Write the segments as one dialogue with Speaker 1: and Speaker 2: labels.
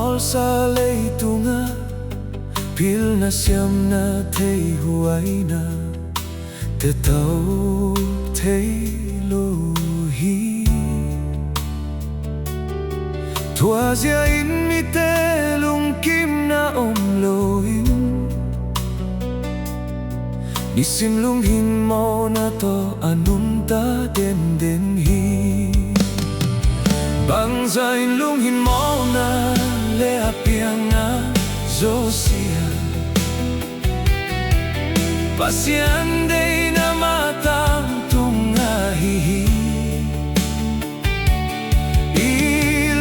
Speaker 1: mol sa lei tunga pil na siam na thei huai na te tau thei lo hi thua zia in mi te lung kim na om lo in ni sim lunghin maw na to anun ta den den hi bang zain lunghin maw na le apiang na zosia Pasian day na matang tungahihi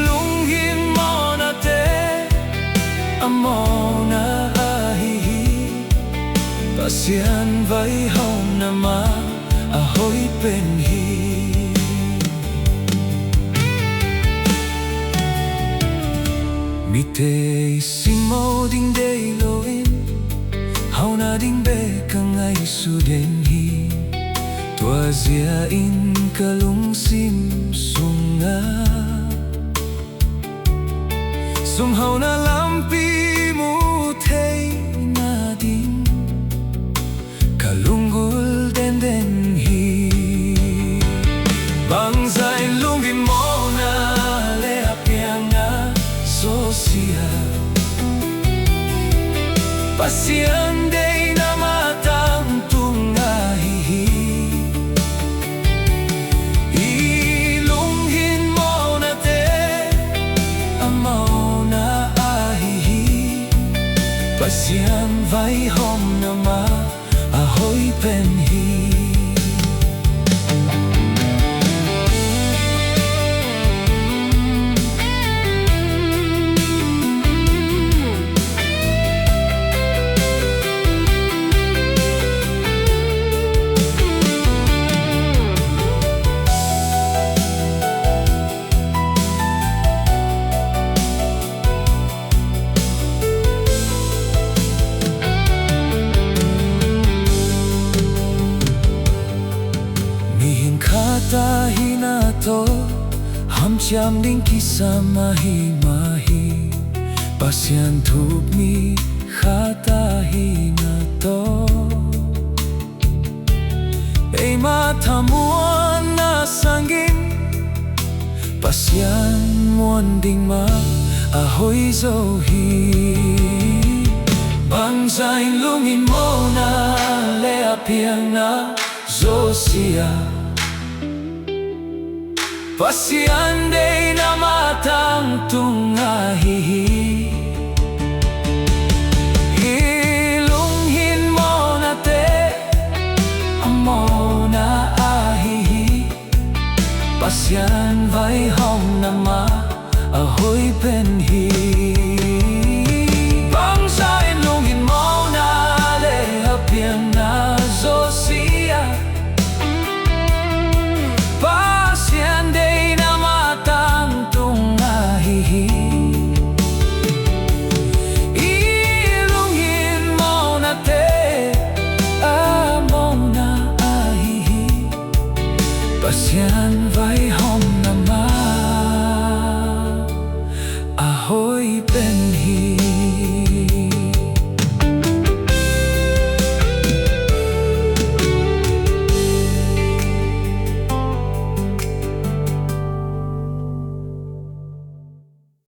Speaker 1: Lunghin maw na te amaw na ahihi Pasian vai hong na ma ahoy penhi Mi te simo ding day loin hau na ding be ka ngai su den hi tua zia in ka lung sim sunga sum hau na lampi mu thei na ding ka lungul den den hi bang zain lunghin maw na le apiang na zosia Pasian day na matang tungahihi Lunghin maw na te amaw na ahihi Pasian vai hom na ma ahoy penhi ta hina to ham cham ding kisa mahi mahi Pasian thup mi khata hina to ei ma thamuan na sangin Pasian muan ding ma ahoy zo hi bang zain lunghin maw na le apiang na zosia Pasian day na matang tungahihi Lunghin maw na te amaw na ahihi Pasian vai hong na ma ahoy penhi bang zain lunghin maw na le apiang na zosia Pasian day na matang tungahihi Lunghin maw na te amaw na ahihi Pasian vai hong na ma ahoy penhi